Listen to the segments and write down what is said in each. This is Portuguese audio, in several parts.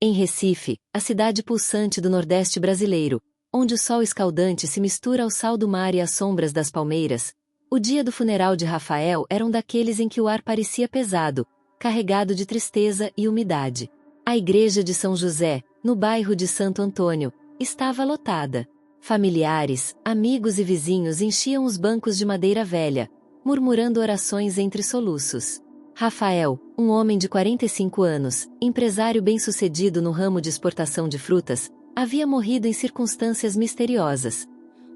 Em Recife, a cidade pulsante do Nordeste brasileiro, onde o sol escaldante se mistura ao sal do mar e às sombras das palmeiras, o dia do funeral de Rafael era um daqueles em que o ar parecia pesado, carregado de tristeza e umidade. A igreja de São José, no bairro de Santo Antônio, estava lotada. Familiares, amigos e vizinhos enchiam os bancos de madeira velha, murmurando orações entre soluços. Rafael, um homem de 45 anos, empresário bem-sucedido no ramo de exportação de frutas, havia morrido em circunstâncias misteriosas.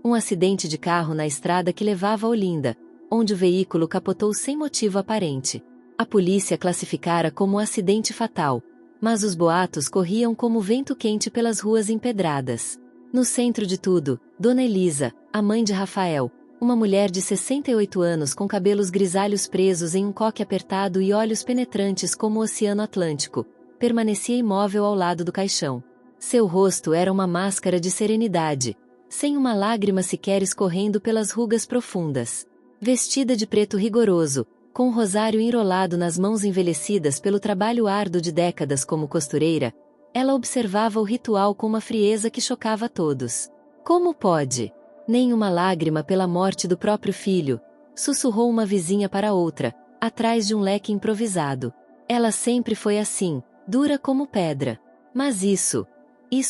Um acidente de carro na estrada que levava a Olinda, onde o veículo capotou sem motivo aparente. A polícia classificara como um acidente fatal, mas os boatos corriam como vento quente pelas ruas empedradas. No centro de tudo, Dona Elisa, a mãe de Rafael, uma mulher de 68 anos com cabelos grisalhos presos em um coque apertado e olhos penetrantes como o Oceano Atlântico, permanecia imóvel ao lado do caixão. Seu rosto era uma máscara de serenidade, sem uma lágrima sequer escorrendo pelas rugas profundas. Vestida de preto rigoroso, com um rosário enrolado nas mãos envelhecidas pelo trabalho árduo de décadas como costureira, ela observava o ritual com uma frieza que chocava a todos. Como pode? Nem uma lágrima pela morte do próprio filho, sussurrou uma vizinha para outra, atrás de um leque improvisado. Ela sempre foi assim, dura como pedra. Mas isso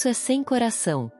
é sem coração.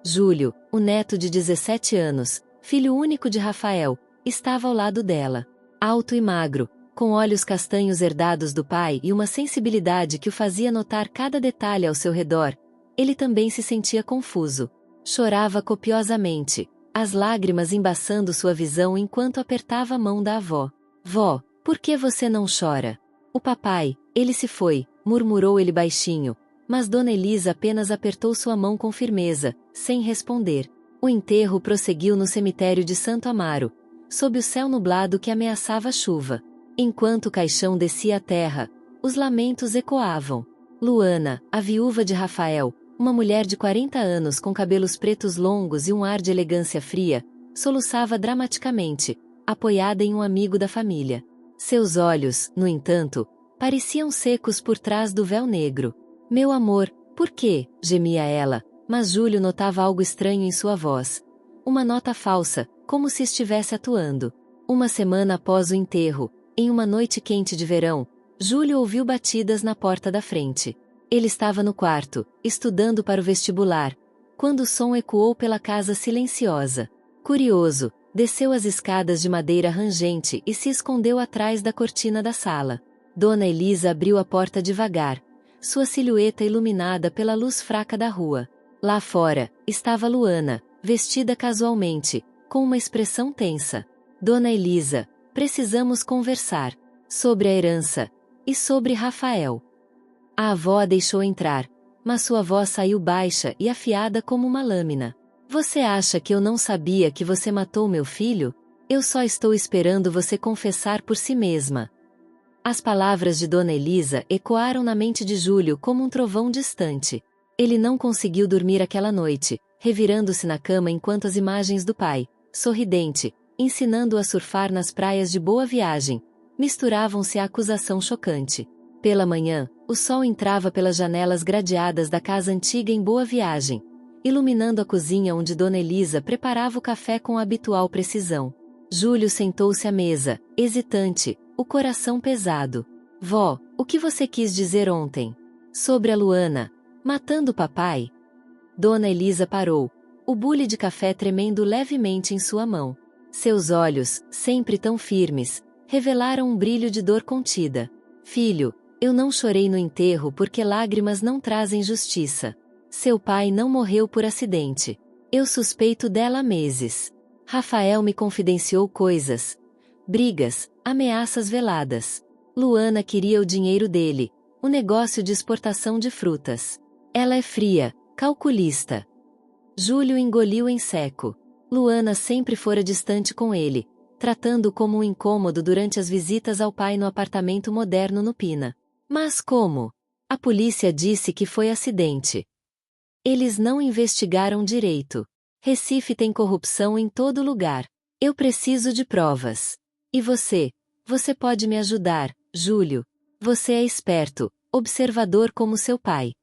Júlio, o neto de 17 anos, filho único de Rafael, estava ao lado dela. Alto e magro, com olhos castanhos herdados do pai e uma sensibilidade que o fazia notar cada detalhe ao seu redor, ele também se sentia confuso. Chorava copiosamente, as lágrimas embaçando sua visão enquanto apertava a mão da avó. Vó, por que você não chora? O papai, ele se foi, murmurou ele baixinho, mas Dona Elisa apenas apertou sua mão com firmeza, sem responder. O enterro prosseguiu no cemitério de Santo Amaro, sob o céu nublado que ameaçava chuva. Enquanto o caixão descia à terra, os lamentos ecoavam. Luana, a viúva de Rafael, uma mulher de 40 anos com cabelos pretos longos e um ar de elegância fria, soluçava dramaticamente, apoiada em um amigo da família. Seus olhos, no entanto, pareciam secos por trás do véu negro. Meu amor, por quê? Gemia ela, mas Júlio notava algo estranho em sua voz. Uma nota falsa, como se estivesse atuando. Uma semana após o enterro, em uma noite quente de verão, Júlio ouviu batidas na porta da frente. Ele estava no quarto, estudando para o vestibular, quando o som ecoou pela casa silenciosa. Curioso, desceu as escadas de madeira rangente e se escondeu atrás da cortina da sala. Dona Elisa abriu a porta devagar, sua silhueta iluminada pela luz fraca da rua. Lá fora, estava Luana, vestida casualmente, com uma expressão tensa. Dona Elisa, precisamos conversar. Sobre a herança. E sobre Rafael. A avó a deixou entrar, mas sua voz saiu baixa e afiada como uma lâmina. Você acha que eu não sabia que você matou meu filho? Eu só estou esperando você confessar por si mesma. As palavras de Dona Elisa ecoaram na mente de Júlio como um trovão distante. Ele não conseguiu dormir aquela noite, revirando-se na cama enquanto as imagens do pai, sorridente, ensinando-o a surfar nas praias de Boa Viagem, misturavam-se à acusação chocante. Pela manhã, o sol entrava pelas janelas gradeadas da casa antiga em Boa Viagem, iluminando a cozinha onde Dona Elisa preparava o café com a habitual precisão. Júlio sentou-se à mesa, hesitante, o coração pesado. Vó, o que você quis dizer ontem? Sobre a Luana, matando o papai? Dona Elisa parou, o bule de café tremendo levemente em sua mão. Seus olhos, sempre tão firmes, revelaram um brilho de dor contida. Filho, eu não chorei no enterro porque lágrimas não trazem justiça. Seu pai não morreu por acidente. Eu suspeito dela há meses. Rafael me confidenciou coisas. Brigas, ameaças veladas. Luana queria o dinheiro dele, o negócio de exportação de frutas. Ela é fria, calculista. Júlio engoliu em seco. Luana sempre fora distante com ele, tratando-o como um incômodo durante as visitas ao pai no apartamento moderno no Pina. Mas como? A polícia disse que foi acidente. Eles não investigaram direito. Recife tem corrupção em todo lugar. Eu preciso de provas. E você? Você pode me ajudar, Júlio. Você é esperto, observador como seu pai.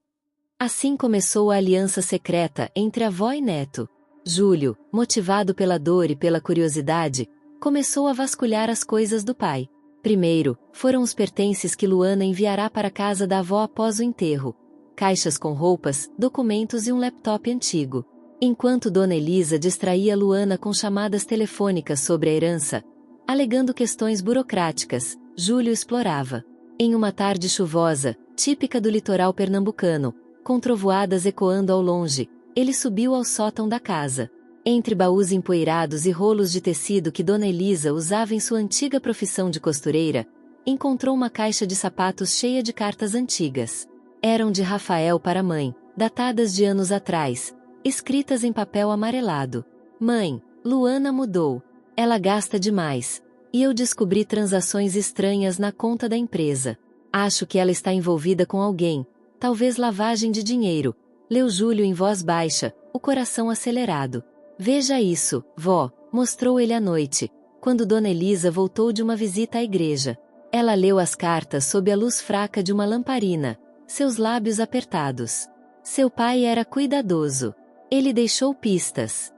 Assim começou a aliança secreta entre avó e neto. Júlio, motivado pela dor e pela curiosidade, começou a vasculhar as coisas do pai. Primeiro, foram os pertences que Luana enviará para a casa da avó após o enterro. Caixas com roupas, documentos e um laptop antigo. Enquanto Dona Elisa distraía Luana com chamadas telefônicas sobre a herança, alegando questões burocráticas, Júlio explorava. Em uma tarde chuvosa, típica do litoral pernambucano, com trovoadas ecoando ao longe, ele subiu ao sótão da casa. Entre baús empoeirados e rolos de tecido que Dona Elisa usava em sua antiga profissão de costureira, encontrou uma caixa de sapatos cheia de cartas antigas. Eram de Rafael para a mãe, datadas de anos atrás, escritas em papel amarelado. Mãe, Luana mudou. Ela gasta demais. E eu descobri transações estranhas na conta da empresa. Acho que ela está envolvida com alguém, talvez lavagem de dinheiro. Leu Júlio em voz baixa, o coração acelerado. Veja isso, vó, mostrou ele à noite, quando Dona Elisa voltou de uma visita à igreja. Ela leu as cartas sob a luz fraca de uma lamparina, seus lábios apertados. Seu pai era cuidadoso. Ele deixou pistas.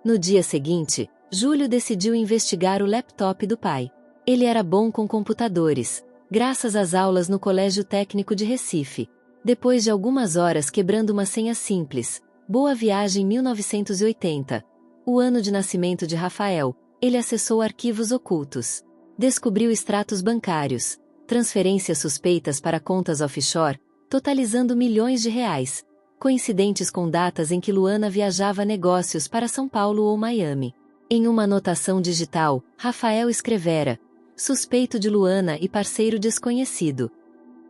No dia seguinte, Júlio decidiu investigar o laptop do pai. Ele era bom com computadores, graças às aulas no Colégio Técnico de Recife. Depois de algumas horas quebrando uma senha simples, Boa Viagem 1980, o ano de nascimento de Rafael, ele acessou arquivos ocultos. Descobriu extratos bancários, transferências suspeitas para contas offshore, totalizando milhões de reais, coincidentes com datas em que Luana viajava a negócios para São Paulo ou Miami. Em uma anotação digital, Rafael escrevera: suspeito de Luana e parceiro desconhecido.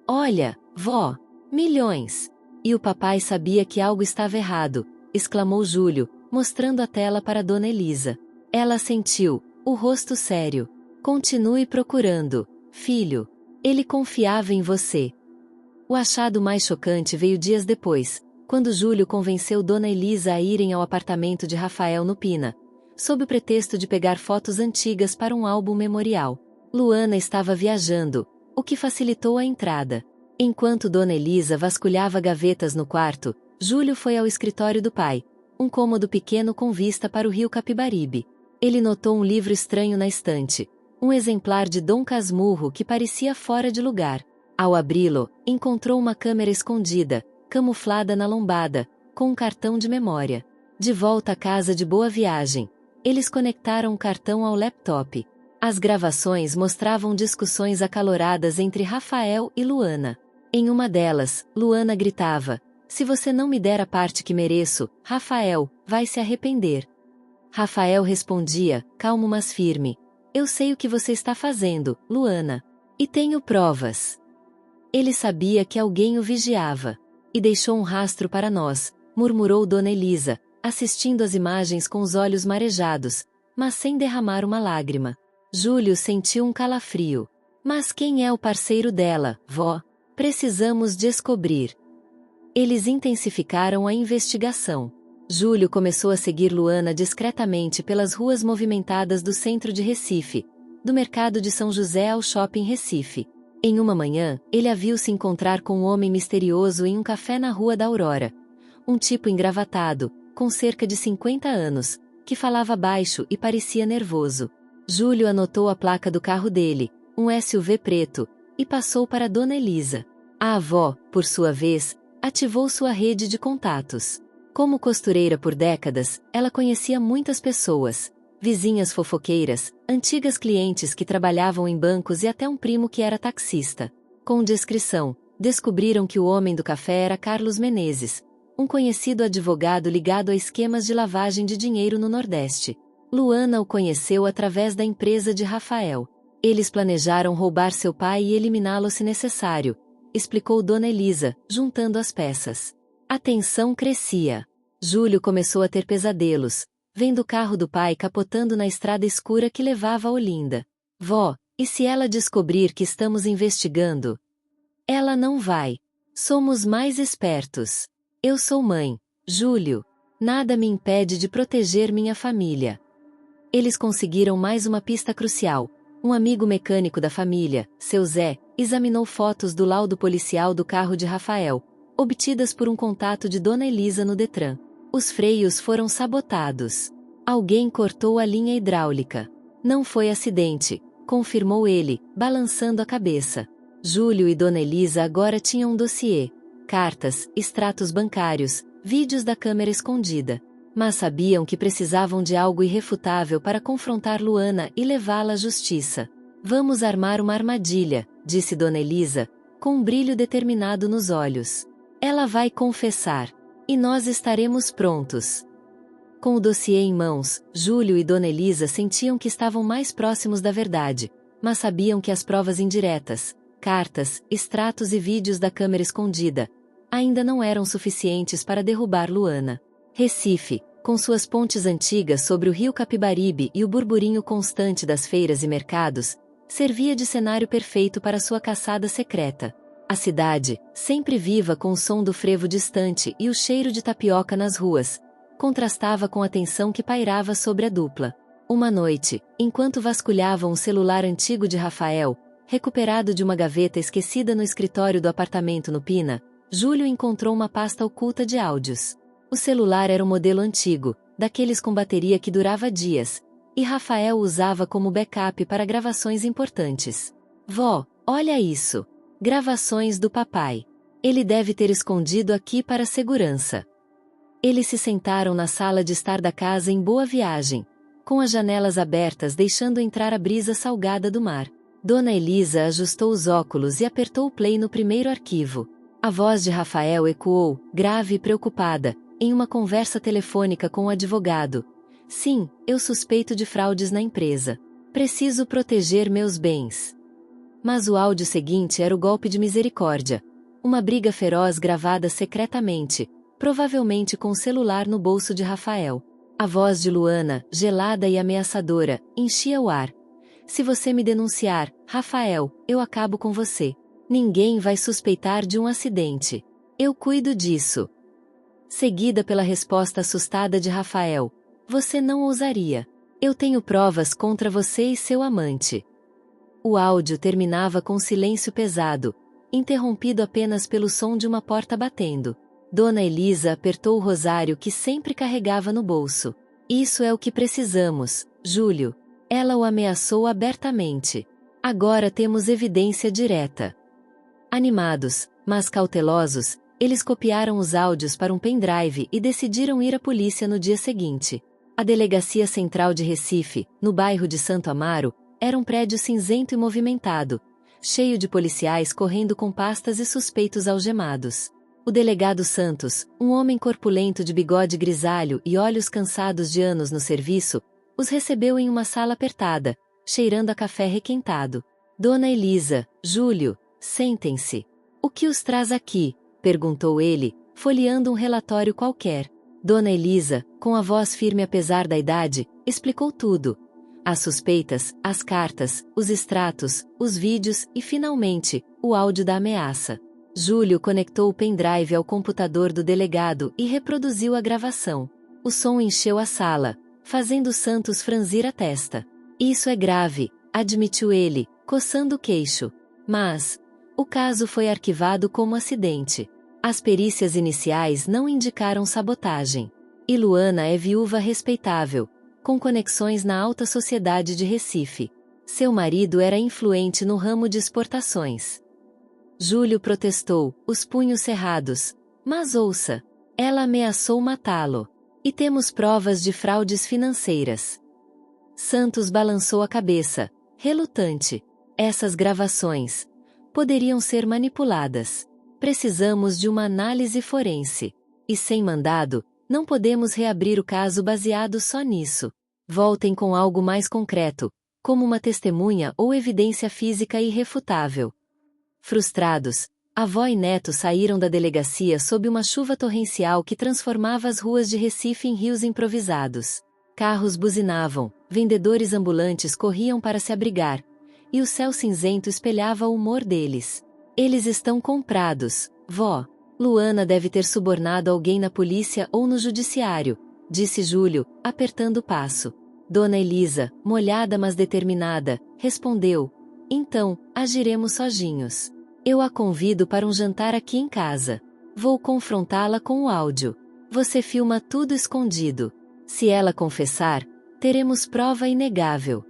Olha, vó, milhões! E o papai sabia que algo estava errado, exclamou Júlio, mostrando a tela para Dona Elisa. Ela assentiu, o rosto sério. Continue procurando, filho. Ele confiava em você. O achado mais chocante veio dias depois, quando Júlio convenceu Dona Elisa a irem ao apartamento de Rafael no Pina, sob o pretexto de pegar fotos antigas para um álbum memorial. Luana estava viajando, o que facilitou a entrada. Enquanto Dona Elisa vasculhava gavetas no quarto, Júlio foi ao escritório do pai, um cômodo pequeno com vista para o rio Capibaribe. Ele notou um livro estranho na estante, um exemplar de Dom Casmurro que parecia fora de lugar. Ao abri-lo, encontrou uma câmera escondida, camuflada na lombada, com um cartão de memória. De volta à casa de Boa Viagem, eles conectaram o cartão ao laptop. As gravações mostravam discussões acaloradas entre Rafael e Luana. Em uma delas, Luana gritava: se você não me der a parte que mereço, Rafael, vai se arrepender. Rafael respondia, calmo mas firme: eu sei o que você está fazendo, Luana. E tenho provas. Ele sabia que alguém o vigiava. E deixou um rastro para nós, murmurou Dona Elisa, assistindo às imagens com os olhos marejados, mas sem derramar uma lágrima. Júlio sentiu um calafrio. Mas quem é o parceiro dela, vó? Precisamos descobrir. Eles intensificaram a investigação. Júlio começou a seguir Luana discretamente pelas ruas movimentadas do centro de Recife, do mercado de São José ao shopping Recife. Em uma manhã, ele a viu se encontrar com um homem misterioso em um café na Rua da Aurora. Um tipo engravatado, com cerca de 50 anos, que falava baixo e parecia nervoso. Júlio anotou a placa do carro dele, um SUV preto, e passou para Dona Elisa. A avó, por sua vez, ativou sua rede de contatos. Como costureira por décadas, ela conhecia muitas pessoas, vizinhas fofoqueiras, antigas clientes que trabalhavam em bancos e até um primo que era taxista. Com descrição, descobriram que o homem do café era Carlos Menezes, um conhecido advogado ligado a esquemas de lavagem de dinheiro no Nordeste. Luana o conheceu através da empresa de Rafael. Eles planejaram roubar seu pai e eliminá-lo se necessário, explicou Dona Elisa, juntando as peças. A tensão crescia. Júlio começou a ter pesadelos, vendo o carro do pai capotando na estrada escura que levava a Olinda. Vó, e se ela descobrir que estamos investigando? Ela não vai. Somos mais espertos. Eu sou mãe, Júlio. Nada me impede de proteger minha família. Eles conseguiram mais uma pista crucial. Um amigo mecânico da família, seu Zé, examinou fotos do laudo policial do carro de Rafael, obtidas por um contato de Dona Elisa no Detran. Os freios foram sabotados. Alguém cortou a linha hidráulica. Não foi acidente, confirmou ele, balançando a cabeça. Júlio e Dona Elisa agora tinham um dossiê. Cartas, extratos bancários, vídeos da câmera escondida. Mas sabiam que precisavam de algo irrefutável para confrontar Luana e levá-la à justiça. Vamos armar uma armadilha, disse Dona Elisa, com um brilho determinado nos olhos. Ela vai confessar. E nós estaremos prontos. Com o dossiê em mãos, Júlio e Dona Elisa sentiam que estavam mais próximos da verdade, mas sabiam que as provas indiretas, cartas, extratos e vídeos da câmera escondida, ainda não eram suficientes para derrubar Luana. Recife, com suas pontes antigas sobre o rio Capibaribe e o burburinho constante das feiras e mercados, servia de cenário perfeito para sua caçada secreta. A cidade, sempre viva com o som do frevo distante e o cheiro de tapioca nas ruas, contrastava com a tensão que pairava sobre a dupla. Uma noite, enquanto vasculhavam um celular antigo de Rafael, recuperado de uma gaveta esquecida no escritório do apartamento no Pina, Júlio encontrou uma pasta oculta de áudios. O celular era um modelo antigo, daqueles com bateria que durava dias, e Rafael o usava como backup para gravações importantes. Vó, olha isso! Gravações do papai. Ele deve ter escondido aqui para segurança. Eles se sentaram na sala de estar da casa em Boa Viagem, com as janelas abertas deixando entrar a brisa salgada do mar. Dona Elisa ajustou os óculos e apertou o play no primeiro arquivo. A voz de Rafael ecoou, grave e preocupada, em uma conversa telefônica com o advogado. Sim, eu suspeito de fraudes na empresa. Preciso proteger meus bens. Mas o áudio seguinte era o golpe de misericórdia. Uma briga feroz gravada secretamente, provavelmente com o celular no bolso de Rafael. A voz de Luana, gelada e ameaçadora, enchia o ar. Se você me denunciar, Rafael, eu acabo com você. Ninguém vai suspeitar de um acidente. Eu cuido disso. Seguida pela resposta assustada de Rafael. Você não ousaria. Eu tenho provas contra você e seu amante. O áudio terminava com um silêncio pesado, interrompido apenas pelo som de uma porta batendo. Dona Elisa apertou o rosário que sempre carregava no bolso. Isso é o que precisamos, Júlio. Ela o ameaçou abertamente. Agora temos evidência direta. Animados, mas cautelosos, eles copiaram os áudios para um pendrive e decidiram ir à polícia no dia seguinte. A Delegacia Central de Recife, no bairro de Santo Amaro, era um prédio cinzento e movimentado, cheio de policiais correndo com pastas e suspeitos algemados. O delegado Santos, um homem corpulento de bigode grisalho e olhos cansados de anos no serviço, os recebeu em uma sala apertada, cheirando a café requentado. Dona Elisa, Júlio, sentem-se. O que os traz aqui? Perguntou ele, folheando um relatório qualquer. Dona Elisa, com a voz firme apesar da idade, explicou tudo. As suspeitas, as cartas, os extratos, os vídeos e, finalmente, o áudio da ameaça. Júlio conectou o pendrive ao computador do delegado e reproduziu a gravação. O som encheu a sala, fazendo Santos franzir a testa. Isso é grave, admitiu ele, coçando o queixo. Mas o caso foi arquivado como acidente. As perícias iniciais não indicaram sabotagem. E Luana é viúva respeitável, com conexões na alta sociedade de Recife. Seu marido era influente no ramo de exportações. Júlio protestou, os punhos cerrados. Mas ouça, ela ameaçou matá-lo. E temos provas de fraudes financeiras. Santos balançou a cabeça, relutante. Essas gravações poderiam ser manipuladas. Precisamos de uma análise forense. E sem mandado, não podemos reabrir o caso baseado só nisso. Voltem com algo mais concreto, como uma testemunha ou evidência física irrefutável. Frustrados, avó e neto saíram da delegacia sob uma chuva torrencial que transformava as ruas de Recife em rios improvisados. Carros buzinavam, vendedores ambulantes corriam para se abrigar, e o céu cinzento espelhava o humor deles. Eles estão comprados, vó. Luana deve ter subornado alguém na polícia ou no judiciário, disse Júlio, apertando o passo. Dona Elisa, molhada mas determinada, respondeu. Então, agiremos sozinhos. Eu a convido para um jantar aqui em casa. Vou confrontá-la com o áudio. Você filma tudo escondido. Se ela confessar, teremos prova inegável.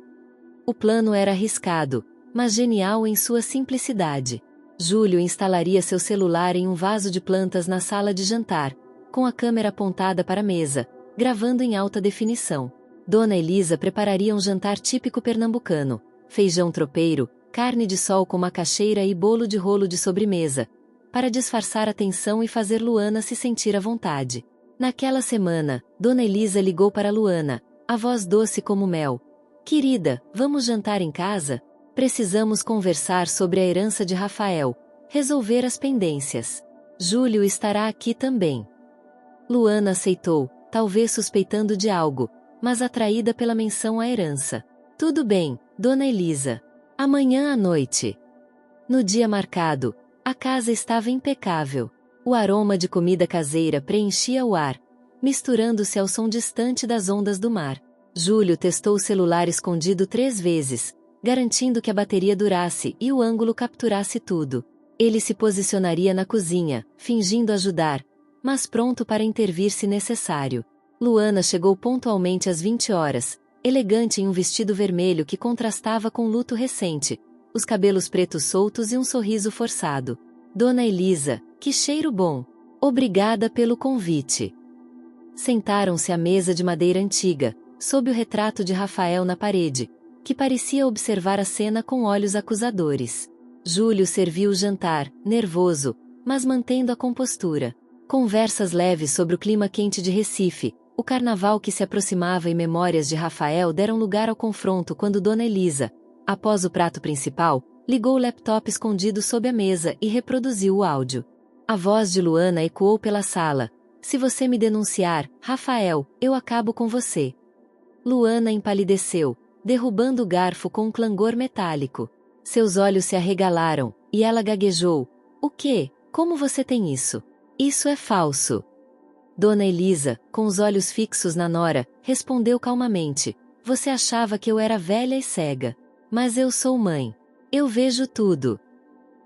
O plano era arriscado, mas genial em sua simplicidade. Júlio instalaria seu celular em um vaso de plantas na sala de jantar, com a câmera apontada para a mesa, gravando em alta definição. Dona Elisa prepararia um jantar típico pernambucano: feijão tropeiro, carne de sol com macaxeira e bolo de rolo de sobremesa, para disfarçar a tensão e fazer Luana se sentir à vontade. Naquela semana, Dona Elisa ligou para Luana, a voz doce como mel. Querida, vamos jantar em casa? Precisamos conversar sobre a herança de Rafael, resolver as pendências. Júlio estará aqui também. Luana aceitou, talvez suspeitando de algo, mas atraída pela menção à herança. Tudo bem, Dona Elisa. Amanhã à noite. No dia marcado, a casa estava impecável. O aroma de comida caseira preenchia o ar, misturando-se ao som distante das ondas do mar. Júlio testou o celular escondido 3 vezes, garantindo que a bateria durasse e o ângulo capturasse tudo. Ele se posicionaria na cozinha, fingindo ajudar, mas pronto para intervir se necessário. Luana chegou pontualmente às 20 horas, elegante em um vestido vermelho que contrastava com o luto recente, os cabelos pretos soltos e um sorriso forçado. Dona Elisa, que cheiro bom! Obrigada pelo convite. Sentaram-se à mesa de madeira antiga, sob o retrato de Rafael na parede, que parecia observar a cena com olhos acusadores. Júlio serviu o jantar, nervoso, mas mantendo a compostura. Conversas leves sobre o clima quente de Recife, o carnaval que se aproximava e memórias de Rafael deram lugar ao confronto quando Dona Elisa, após o prato principal, ligou o laptop escondido sob a mesa e reproduziu o áudio. A voz de Luana ecoou pela sala. Se você me denunciar, Rafael, eu acabo com você. Luana empalideceu, derrubando o garfo com um clangor metálico. Seus olhos se arregalaram, e ela gaguejou. O quê? Como você tem isso? Isso é falso. Dona Elisa, com os olhos fixos na nora, respondeu calmamente. Você achava que eu era velha e cega. Mas eu sou mãe. Eu vejo tudo.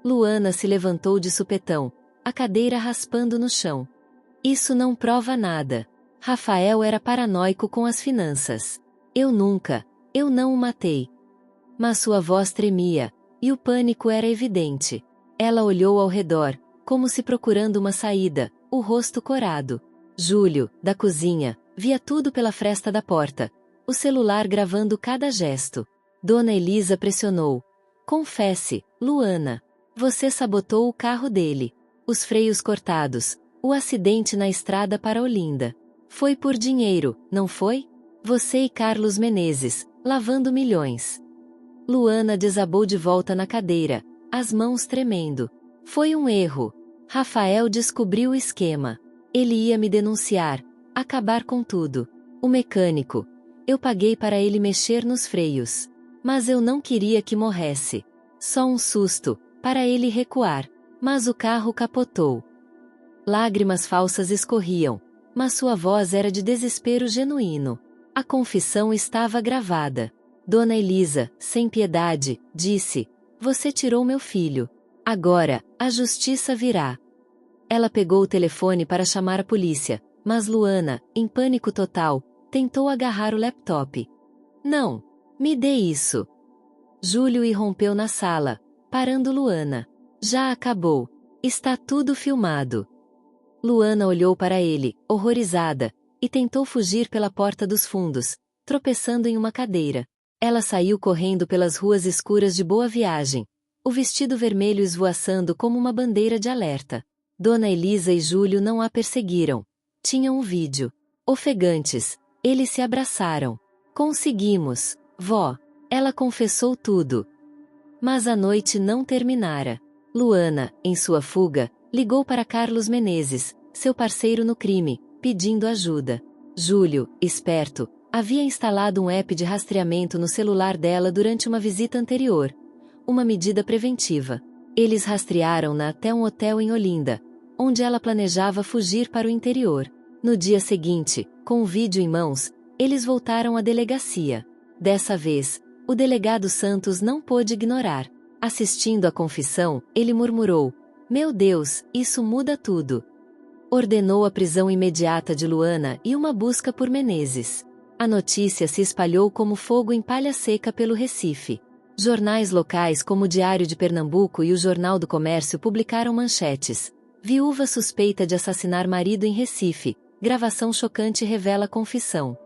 Luana se levantou de supetão, a cadeira raspando no chão. Isso não prova nada. Rafael era paranoico com as finanças. Eu não o matei. Mas sua voz tremia, e o pânico era evidente. Ela olhou ao redor, como se procurando uma saída, o rosto corado. Júlio, da cozinha, via tudo pela fresta da porta, o celular gravando cada gesto. Dona Elisa pressionou. Confesse, Luana. Você sabotou o carro dele. Os freios cortados, o acidente na estrada para Olinda. Foi por dinheiro, não foi? Você e Carlos Menezes, lavando milhões. Luana desabou de volta na cadeira, as mãos tremendo. Foi um erro. Rafael descobriu o esquema. Ele ia me denunciar, acabar com tudo. O mecânico. Eu paguei para ele mexer nos freios. Mas eu não queria que morresse. Só um susto, para ele recuar. Mas o carro capotou. Lágrimas falsas escorriam, mas sua voz era de desespero genuíno. A confissão estava gravada. Dona Elisa, sem piedade, disse: Você tirou meu filho. Agora, a justiça virá. Ela pegou o telefone para chamar a polícia, mas Luana, em pânico total, tentou agarrar o laptop. Não! Me dê isso! Júlio irrompeu na sala, parando Luana. Já acabou. Está tudo filmado. Luana olhou para ele, horrorizada, e tentou fugir pela porta dos fundos, tropeçando em uma cadeira. Ela saiu correndo pelas ruas escuras de Boa Viagem, o vestido vermelho esvoaçando como uma bandeira de alerta. Dona Elisa e Júlio não a perseguiram. Tinham um vídeo. Ofegantes, eles se abraçaram. Conseguimos, vó. Ela confessou tudo. Mas a noite não terminara. Luana, em sua fuga, ligou para Carlos Menezes, seu parceiro no crime, pedindo ajuda. Júlio, esperto, havia instalado um app de rastreamento no celular dela durante uma visita anterior. Uma medida preventiva. Eles rastrearam-na até um hotel em Olinda, onde ela planejava fugir para o interior. No dia seguinte, com o vídeo em mãos, eles voltaram à delegacia. Dessa vez, o delegado Santos não pôde ignorar. Assistindo à confissão, ele murmurou: Meu Deus, isso muda tudo. Ordenou a prisão imediata de Luana e uma busca por Menezes. A notícia se espalhou como fogo em palha seca pelo Recife. Jornais locais como o Diário de Pernambuco e o Jornal do Comércio publicaram manchetes. Viúva suspeita de assassinar marido em Recife. Gravação chocante revela confissão.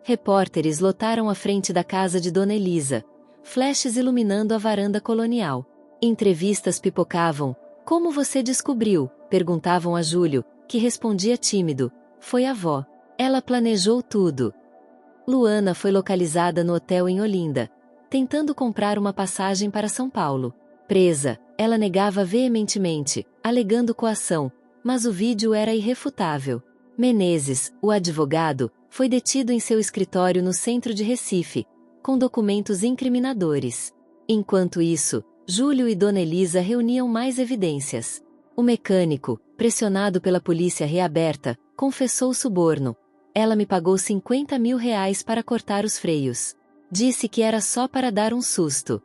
Repórteres lotaram a frente da casa de Dona Elisa. Flashes iluminando a varanda colonial. Entrevistas pipocavam. Como você descobriu? Perguntavam a Júlio, que respondia tímido. Foi a avó. Ela planejou tudo. Luana foi localizada no hotel em Olinda, tentando comprar uma passagem para São Paulo. Presa, ela negava veementemente, alegando coação, mas o vídeo era irrefutável. Menezes, o advogado, foi detido em seu escritório no centro de Recife, com documentos incriminadores. Enquanto isso, Júlio e Dona Elisa reuniam mais evidências. O mecânico, pressionado pela polícia reaberta, confessou o suborno. Ela me pagou R$50 mil para cortar os freios. Disse que era só para dar um susto.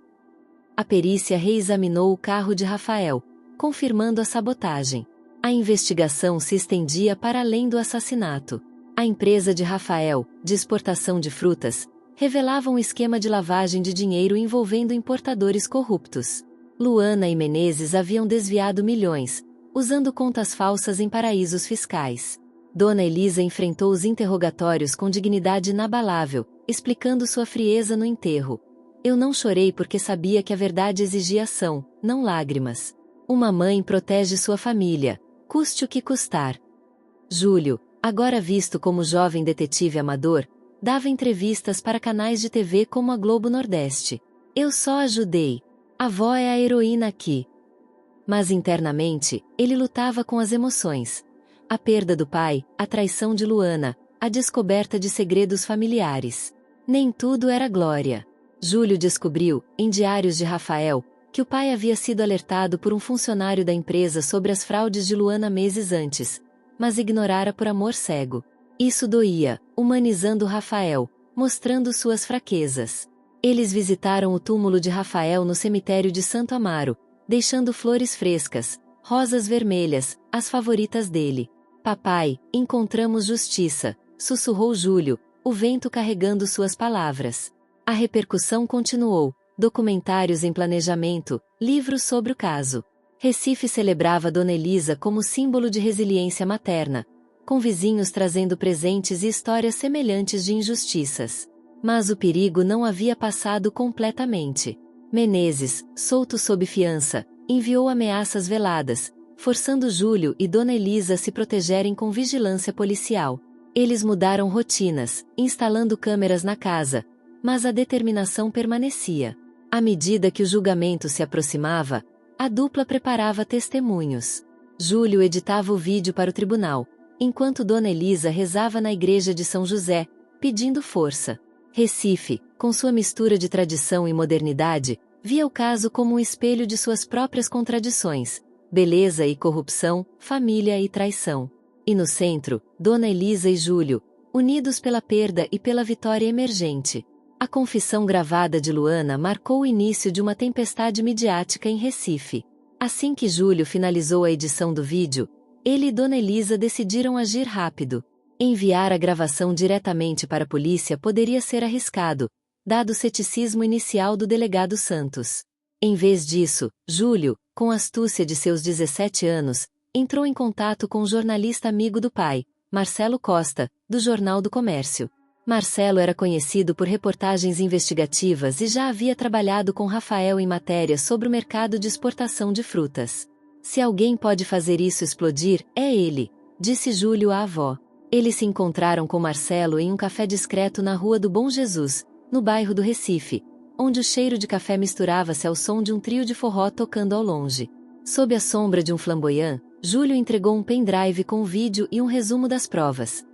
A perícia reexaminou o carro de Rafael, confirmando a sabotagem. A investigação se estendia para além do assassinato. A empresa de Rafael, de exportação de frutas, revelava um esquema de lavagem de dinheiro envolvendo importadores corruptos. Luana e Menezes haviam desviado milhões, usando contas falsas em paraísos fiscais. Dona Elisa enfrentou os interrogatórios com dignidade inabalável, explicando sua frieza no enterro. Eu não chorei porque sabia que a verdade exigia ação, não lágrimas. Uma mãe protege sua família, custe o que custar. Júlio, agora visto como jovem detetive amador, dava entrevistas para canais de TV como a Globo Nordeste. Eu só ajudei. A avó é a heroína aqui. Mas internamente, ele lutava com as emoções. A perda do pai, a traição de Luana, a descoberta de segredos familiares. Nem tudo era glória. Júlio descobriu, em diários de Rafael, que o pai havia sido alertado por um funcionário da empresa sobre as fraudes de Luana meses antes, mas ignorara por amor cego. Isso doía, humanizando Rafael, mostrando suas fraquezas. Eles visitaram o túmulo de Rafael no cemitério de Santo Amaro, deixando flores frescas, rosas vermelhas, as favoritas dele. Papai, encontramos justiça, sussurrou Júlio, o vento carregando suas palavras. A repercussão continuou, documentários em planejamento, livros sobre o caso. Recife celebrava Dona Elisa como símbolo de resiliência materna, com vizinhos trazendo presentes e histórias semelhantes de injustiças. Mas o perigo não havia passado completamente. Menezes, solto sob fiança, enviou ameaças veladas, forçando Júlio e Dona Elisa a se protegerem com vigilância policial. Eles mudaram rotinas, instalando câmeras na casa, mas a determinação permanecia. À medida que o julgamento se aproximava, a dupla preparava testemunhos. Júlio editava o vídeo para o tribunal, enquanto Dona Elisa rezava na igreja de São José, pedindo força. Recife, com sua mistura de tradição e modernidade, via o caso como um espelho de suas próprias contradições: beleza e corrupção, família e traição. E no centro, Dona Elisa e Júlio, unidos pela perda e pela vitória emergente. A confissão gravada de Luana marcou o início de uma tempestade midiática em Recife. Assim que Júlio finalizou a edição do vídeo, ele e Dona Elisa decidiram agir rápido. Enviar a gravação diretamente para a polícia poderia ser arriscado, dado o ceticismo inicial do delegado Santos. Em vez disso, Júlio, com a astúcia de seus 17 anos, entrou em contato com um jornalista amigo do pai, Marcelo Costa, do Jornal do Comércio. Marcelo era conhecido por reportagens investigativas e já havia trabalhado com Rafael em matérias sobre o mercado de exportação de frutas. Se alguém pode fazer isso explodir, é ele, disse Júlio à avó. Eles se encontraram com Marcelo em um café discreto na Rua do Bom Jesus, no bairro do Recife, onde o cheiro de café misturava-se ao som de um trio de forró tocando ao longe. Sob a sombra de um flamboyant, Júlio entregou um pendrive com o vídeo e um resumo das provas.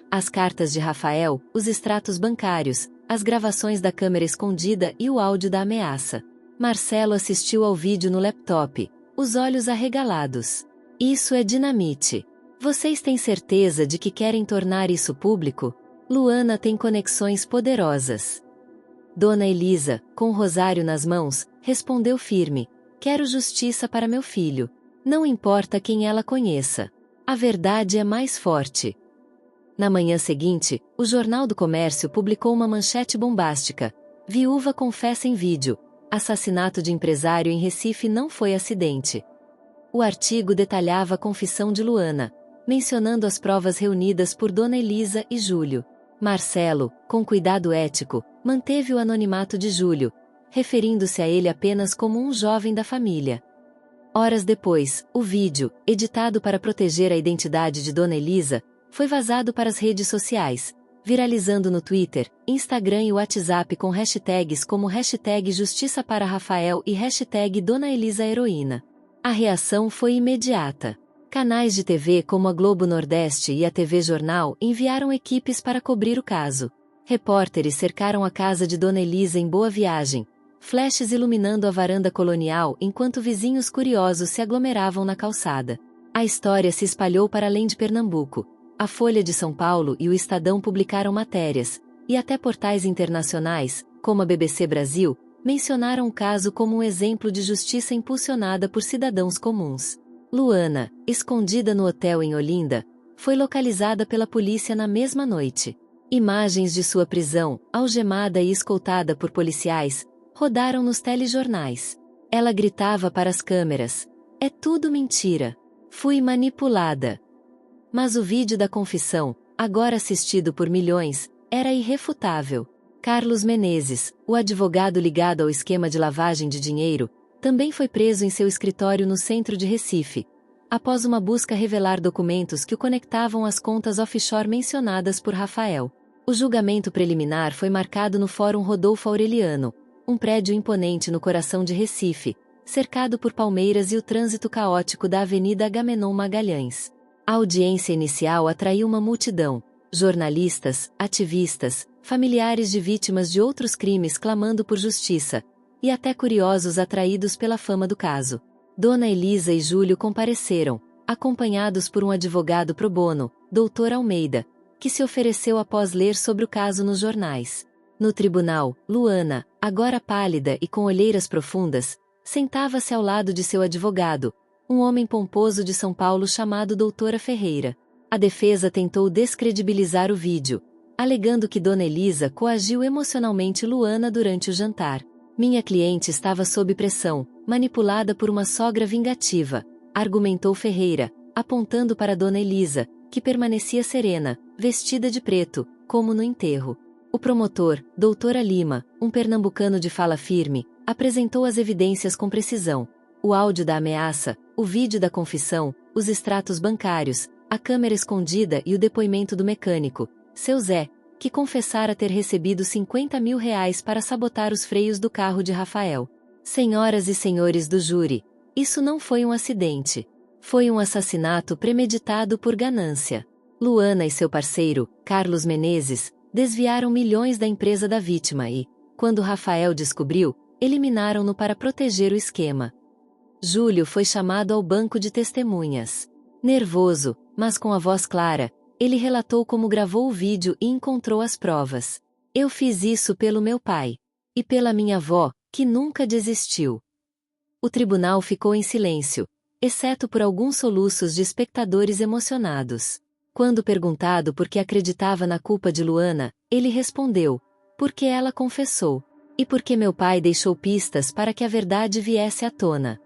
As cartas de Rafael, os extratos bancários, as gravações da câmera escondida e o áudio da ameaça. Marcelo assistiu ao vídeo no laptop, os olhos arregalados. Isso é dinamite. Vocês têm certeza de que querem tornar isso público? Luana tem conexões poderosas. Dona Elisa, com o rosário nas mãos, respondeu firme: quero justiça para meu filho. Não importa quem ela conheça. A verdade é mais forte. Na manhã seguinte, o Jornal do Comércio publicou uma manchete bombástica. Viúva confessa em vídeo. Assassinato de empresário em Recife não foi acidente. O artigo detalhava a confissão de Luana, mencionando as provas reunidas por Dona Elisa e Júlio. Marcelo, com cuidado ético, manteve o anonimato de Júlio, referindo-se a ele apenas como um jovem da família. Horas depois, o vídeo, editado para proteger a identidade de Dona Elisa, foi vazado para as redes sociais, viralizando no Twitter, Instagram e WhatsApp com hashtags como hashtag Justiça para Rafael e hashtag Dona Elisa Heroína. A reação foi imediata. Canais de TV como a Globo Nordeste e a TV Jornal enviaram equipes para cobrir o caso. Repórteres cercaram a casa de Dona Elisa em Boa Viagem, flashes iluminando a varanda colonial enquanto vizinhos curiosos se aglomeravam na calçada. A história se espalhou para além de Pernambuco. A Folha de São Paulo e o Estadão publicaram matérias, e até portais internacionais, como a BBC Brasil, mencionaram o caso como um exemplo de justiça impulsionada por cidadãos comuns. Luana, escondida no hotel em Olinda, foi localizada pela polícia na mesma noite. Imagens de sua prisão, algemada e escoltada por policiais, rodaram nos telejornais. Ela gritava para as câmeras: "É tudo mentira. Fui manipulada." Mas o vídeo da confissão, agora assistido por milhões, era irrefutável. Carlos Menezes, o advogado ligado ao esquema de lavagem de dinheiro, também foi preso em seu escritório no centro de Recife, após uma busca revelar documentos que o conectavam às contas offshore mencionadas por Rafael. O julgamento preliminar foi marcado no Fórum Rodolfo Aureliano, um prédio imponente no coração de Recife, cercado por palmeiras e o trânsito caótico da Avenida Agamenon Magalhães. A audiência inicial atraiu uma multidão, jornalistas, ativistas, familiares de vítimas de outros crimes clamando por justiça, e até curiosos atraídos pela fama do caso. Dona Elisa e Júlio compareceram, acompanhados por um advogado pro bono, Dr. Almeida, que se ofereceu após ler sobre o caso nos jornais. No tribunal, Luana, agora pálida e com olheiras profundas, sentava-se ao lado de seu advogado, um homem pomposo de São Paulo chamado Doutora Ferreira. A defesa tentou descredibilizar o vídeo, alegando que Dona Elisa coagiu emocionalmente Luana durante o jantar. "Minha cliente estava sob pressão, manipulada por uma sogra vingativa", argumentou Ferreira, apontando para Dona Elisa, que permanecia serena, vestida de preto, como no enterro. O promotor, Doutora Lima, um pernambucano de fala firme, apresentou as evidências com precisão. O áudio da ameaça, o vídeo da confissão, os extratos bancários, a câmera escondida e o depoimento do mecânico, seu Zé, que confessara ter recebido R$50 mil para sabotar os freios do carro de Rafael. Senhoras e senhores do júri, isso não foi um acidente. Foi um assassinato premeditado por ganância. Luana e seu parceiro, Carlos Menezes, desviaram milhões da empresa da vítima e, quando Rafael descobriu, eliminaram-no para proteger o esquema. Júlio foi chamado ao banco de testemunhas. Nervoso, mas com a voz clara, ele relatou como gravou o vídeo e encontrou as provas. "Eu fiz isso pelo meu pai. E pela minha avó, que nunca desistiu." O tribunal ficou em silêncio, exceto por alguns soluços de espectadores emocionados. Quando perguntado por que acreditava na culpa de Luana, ele respondeu: "Porque ela confessou. E porque meu pai deixou pistas para que a verdade viesse à tona."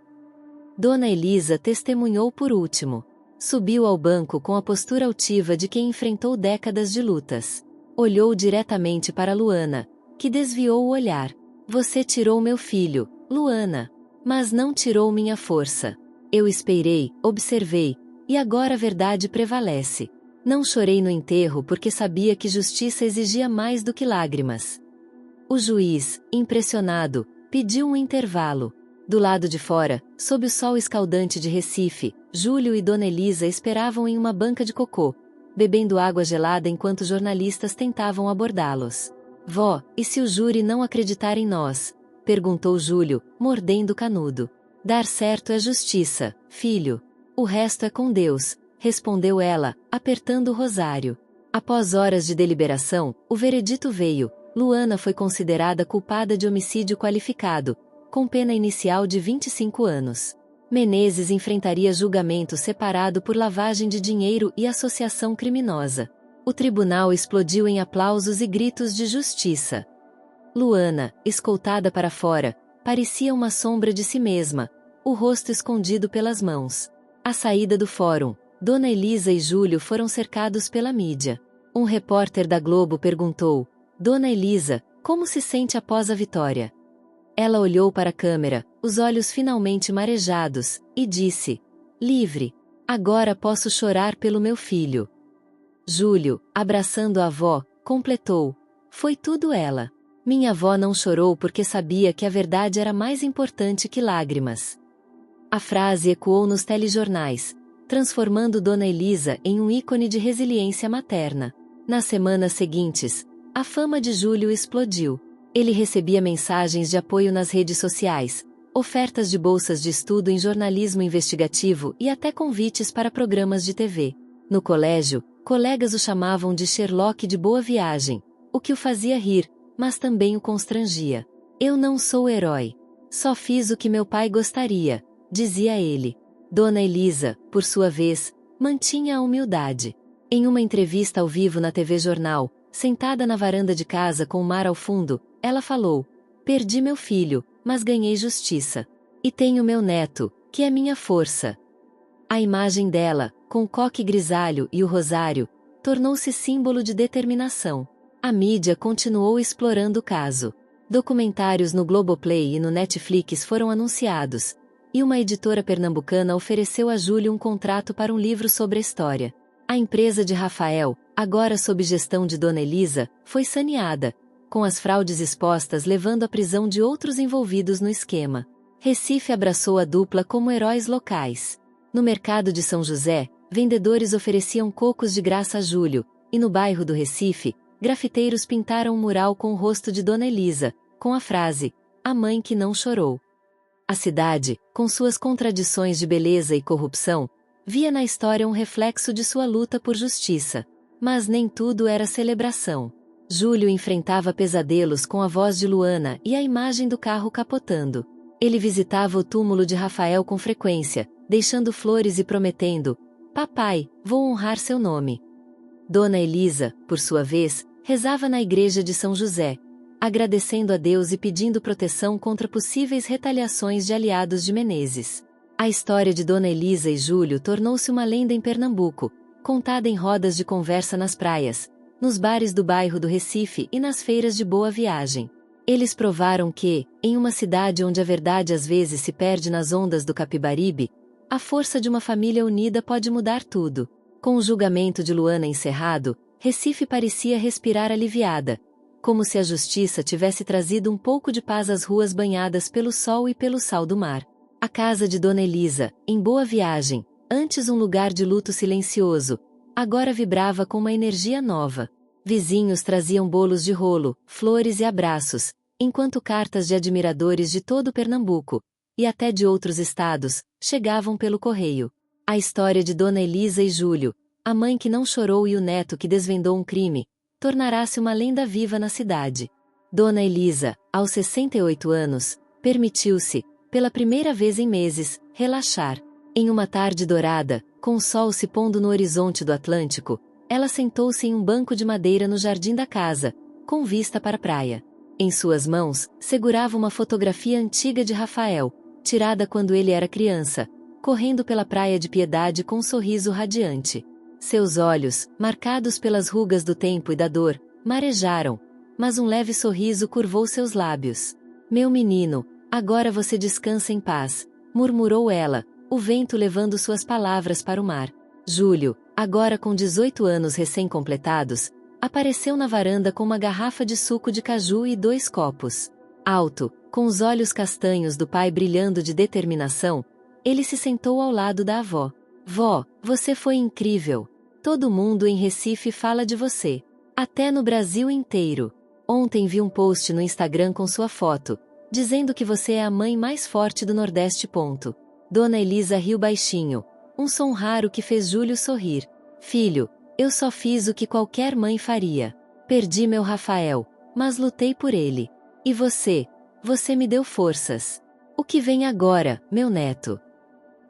Dona Elisa testemunhou por último. Subiu ao banco com a postura altiva de quem enfrentou décadas de lutas. Olhou diretamente para Luana, que desviou o olhar. "Você tirou meu filho, Luana. Mas não tirou minha força. Eu esperei, observei, e agora a verdade prevalece. Não chorei no enterro porque sabia que justiça exigia mais do que lágrimas." O juiz, impressionado, pediu um intervalo. Do lado de fora, sob o sol escaldante de Recife, Júlio e Dona Elisa esperavam em uma banca de cocô, bebendo água gelada enquanto jornalistas tentavam abordá-los. "Vó, e se o júri não acreditar em nós?" perguntou Júlio, mordendo o canudo. "Dar certo é justiça, filho. O resto é com Deus", respondeu ela, apertando o rosário. Após horas de deliberação, o veredito veio. Luana foi considerada culpada de homicídio qualificado, com pena inicial de 25 anos. Menezes enfrentaria julgamento separado por lavagem de dinheiro e associação criminosa. O tribunal explodiu em aplausos e gritos de justiça. Luana, escoltada para fora, parecia uma sombra de si mesma, o rosto escondido pelas mãos. À saída do fórum, Dona Elisa e Júlio foram cercados pela mídia. Um repórter da Globo perguntou: Dona Elisa, como se sente após a vitória? Ela olhou para a câmera, os olhos finalmente marejados, e disse: livre. Agora posso chorar pelo meu filho. Júlio, abraçando a avó, completou: foi tudo ela. Minha avó não chorou porque sabia que a verdade era mais importante que lágrimas. A frase ecoou nos telejornais, transformando Dona Elisa em um ícone de resiliência materna. Nas semanas seguintes, a fama de Júlio explodiu. Ele recebia mensagens de apoio nas redes sociais, ofertas de bolsas de estudo em jornalismo investigativo e até convites para programas de TV. No colégio, colegas o chamavam de Sherlock de boa viagem, o que o fazia rir, mas também o constrangia. Eu não sou herói. Só fiz o que meu pai gostaria, dizia ele. Dona Elisa, por sua vez, mantinha a humildade. Em uma entrevista ao vivo na TV Jornal, sentada na varanda de casa com o mar ao fundo, ela falou: perdi meu filho, mas ganhei justiça. E tenho meu neto, que é minha força. A imagem dela, com o coque grisalho e o rosário, tornou-se símbolo de determinação. A mídia continuou explorando o caso. Documentários no Globoplay e no Netflix foram anunciados, e uma editora pernambucana ofereceu a Júlio um contrato para um livro sobre a história. A empresa de Rafael, agora sob gestão de Dona Elisa, foi saneada, com as fraudes expostas levando à prisão de outros envolvidos no esquema. Recife abraçou a dupla como heróis locais. No mercado de São José, vendedores ofereciam cocos de graça a Júlio, e no bairro do Recife, grafiteiros pintaram um mural com o rosto de Dona Elisa, com a frase: a mãe que não chorou. A cidade, com suas contradições de beleza e corrupção, via na história um reflexo de sua luta por justiça. Mas nem tudo era celebração. Júlio enfrentava pesadelos com a voz de Luana e a imagem do carro capotando. Ele visitava o túmulo de Rafael com frequência, deixando flores e prometendo: papai, vou honrar seu nome. Dona Elisa, por sua vez, rezava na igreja de São José, agradecendo a Deus e pedindo proteção contra possíveis retaliações de aliados de Menezes. A história de Dona Elisa e Júlio tornou-se uma lenda em Pernambuco, contada em rodas de conversa nas praias, nos bares do bairro do Recife e nas feiras de boa viagem. Eles provaram que, em uma cidade onde a verdade às vezes se perde nas ondas do Capibaribe, a força de uma família unida pode mudar tudo. Com o julgamento de Luana encerrado, Recife parecia respirar aliviada, como se a justiça tivesse trazido um pouco de paz às ruas banhadas pelo sol e pelo sal do mar. A casa de Dona Elisa, em Boa Viagem, antes um lugar de luto silencioso, agora vibrava com uma energia nova. Vizinhos traziam bolos de rolo, flores e abraços, enquanto cartas de admiradores de todo Pernambuco, e até de outros estados, chegavam pelo correio. A história de Dona Elisa e Júlio, a mãe que não chorou e o neto que desvendou um crime, tornará-se uma lenda viva na cidade. Dona Elisa, aos 68 anos, permitiu-se, pela primeira vez em meses, relaxar. Em uma tarde dourada, com o sol se pondo no horizonte do Atlântico, ela sentou-se em um banco de madeira no jardim da casa, com vista para a praia. Em suas mãos, segurava uma fotografia antiga de Rafael, tirada quando ele era criança, correndo pela praia de Piedade com um sorriso radiante. Seus olhos, marcados pelas rugas do tempo e da dor, marejaram, mas um leve sorriso curvou seus lábios. Meu menino, agora você descansa em paz, murmurou ela, o vento levando suas palavras para o mar. Júlio, agora com 18 anos recém-completados, apareceu na varanda com uma garrafa de suco de caju e 2 copos. Alto, com os olhos castanhos do pai brilhando de determinação, ele se sentou ao lado da avó. Vó, você foi incrível. Todo mundo em Recife fala de você. Até no Brasil inteiro. Ontem vi um post no Instagram com sua foto, dizendo que você é a mãe mais forte do Nordeste. Dona Elisa riu baixinho, um som raro que fez Júlio sorrir. Filho, eu só fiz o que qualquer mãe faria. Perdi meu Rafael, mas lutei por ele. E você? Você me deu forças. O que vem agora, meu neto?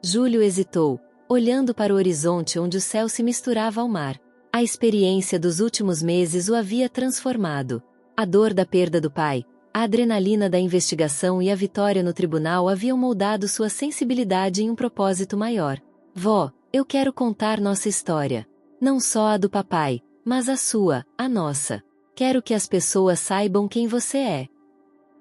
Júlio hesitou, olhando para o horizonte onde o céu se misturava ao mar. A experiência dos últimos meses o havia transformado. A dor da perda do pai, a adrenalina da investigação e a vitória no tribunal haviam moldado sua sensibilidade em um propósito maior. Vó, eu quero contar nossa história. Não só a do papai, mas a sua, a nossa. Quero que as pessoas saibam quem você é.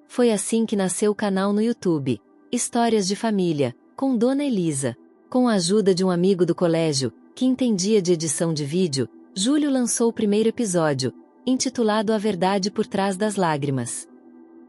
Foi assim que nasceu o canal no YouTube, Histórias de Família, com Dona Elisa. Com a ajuda de um amigo do colégio, que entendia de edição de vídeo, Júlio lançou o primeiro episódio, intitulado A Verdade por Trás das Lágrimas.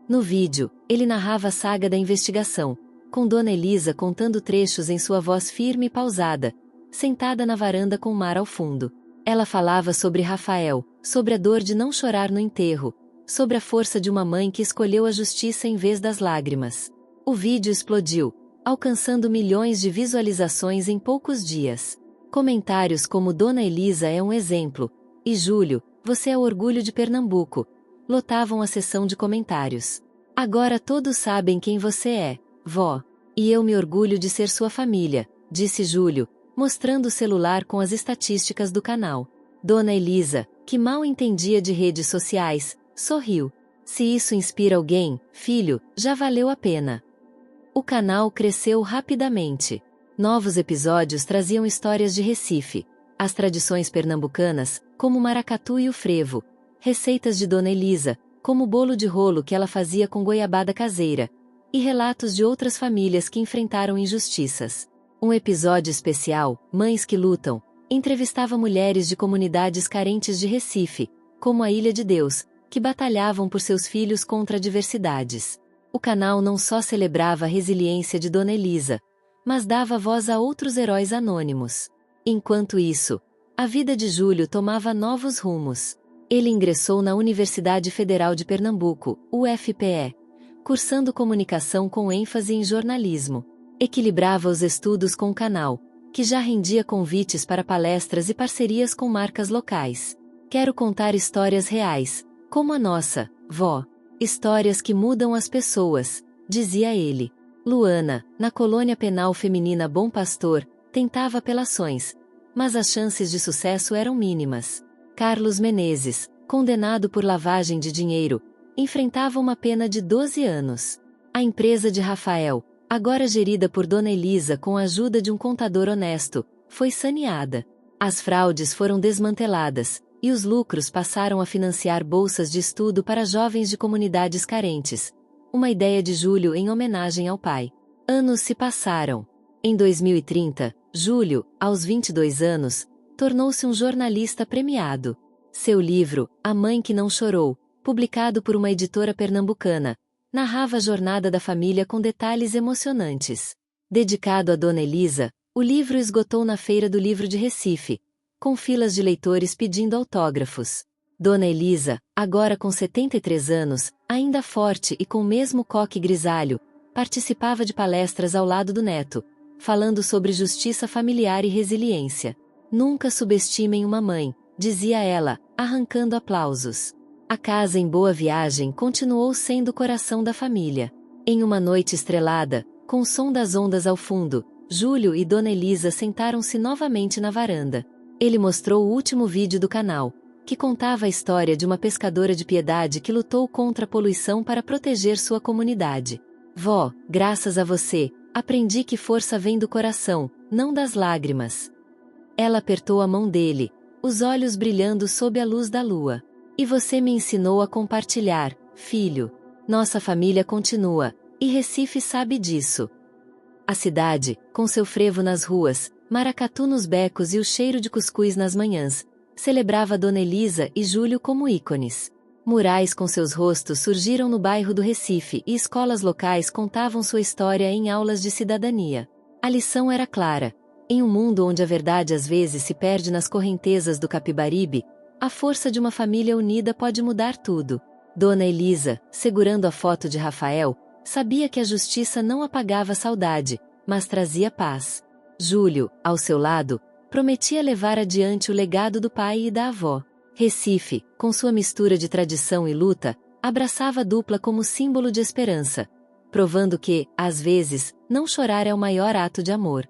No vídeo, ele narrava a saga da investigação, com Dona Elisa contando trechos em sua voz firme e pausada, sentada na varanda com o mar ao fundo. Ela falava sobre Rafael, sobre a dor de não chorar no enterro, sobre a força de uma mãe que escolheu a justiça em vez das lágrimas. O vídeo explodiu, alcançando milhões de visualizações em poucos dias. Comentários como Dona Elisa é um exemplo, e Júlio, você é o orgulho de Pernambuco, lotavam a seção de comentários. Agora todos sabem quem você é, vó. E eu me orgulho de ser sua família, disse Júlio, mostrando o celular com as estatísticas do canal. Dona Elisa, que mal entendia de redes sociais, sorriu. Se isso inspira alguém, filho, já valeu a pena. O canal cresceu rapidamente. Novos episódios traziam histórias de Recife, as tradições pernambucanas, como o maracatu e o frevo, receitas de Dona Elisa, como o bolo de rolo que ela fazia com goiabada caseira, e relatos de outras famílias que enfrentaram injustiças. Um episódio especial, Mães que Lutam, entrevistava mulheres de comunidades carentes de Recife, como a Ilha de Deus, que batalhavam por seus filhos contra adversidades. O canal não só celebrava a resiliência de Dona Elisa, mas dava voz a outros heróis anônimos. Enquanto isso, a vida de Júlio tomava novos rumos. Ele ingressou na Universidade Federal de Pernambuco, UFPE, cursando comunicação com ênfase em jornalismo. Equilibrava os estudos com o canal, que já rendia convites para palestras e parcerias com marcas locais. Quero contar histórias reais, como a nossa, vó. Histórias que mudam as pessoas, dizia ele. Luana, na colônia penal feminina Bom Pastor, tentava apelações, mas as chances de sucesso eram mínimas. Carlos Menezes, condenado por lavagem de dinheiro, enfrentava uma pena de 12 anos. A empresa de Rafael, agora gerida por Dona Elisa com a ajuda de um contador honesto, foi saneada. As fraudes foram desmanteladas, e os lucros passaram a financiar bolsas de estudo para jovens de comunidades carentes. Uma ideia de Júlio em homenagem ao pai. Anos se passaram. Em 2030, Júlio, aos 22 anos, tornou-se um jornalista premiado. Seu livro, A Mãe que Não Chorou, publicado por uma editora pernambucana, narrava a jornada da família com detalhes emocionantes. Dedicado a Dona Elisa, o livro esgotou na Feira do Livro de Recife, com filas de leitores pedindo autógrafos. Dona Elisa, agora com 73 anos, ainda forte e com o mesmo coque grisalho, participava de palestras ao lado do neto, falando sobre justiça familiar e resiliência. Nunca subestimem uma mãe, dizia ela, arrancando aplausos. A casa em Boa Viagem continuou sendo o coração da família. Em uma noite estrelada, com o som das ondas ao fundo, Júlio e Dona Elisa sentaram-se novamente na varanda. Ele mostrou o último vídeo do canal, que contava a história de uma pescadora de Piedade que lutou contra a poluição para proteger sua comunidade. Vó, graças a você, aprendi que força vem do coração, não das lágrimas. Ela apertou a mão dele, os olhos brilhando sob a luz da lua. E você me ensinou a compartilhar, filho. Nossa família continua, e Recife sabe disso. A cidade, com seu frevo nas ruas, maracatu nos becos e o cheiro de cuscuz nas manhãs, celebrava Dona Elisa e Júlio como ícones. Murais com seus rostos surgiram no bairro do Recife e escolas locais contavam sua história em aulas de cidadania. A lição era clara. Em um mundo onde a verdade às vezes se perde nas correntezas do Capibaribe, a força de uma família unida pode mudar tudo. Dona Elisa, segurando a foto de Rafael, sabia que a justiça não apagava a saudade, mas trazia paz. Júlio, ao seu lado, prometia levar adiante o legado do pai e da avó. Recife, com sua mistura de tradição e luta, abraçava a dupla como símbolo de esperança, provando que, às vezes, não chorar é o maior ato de amor.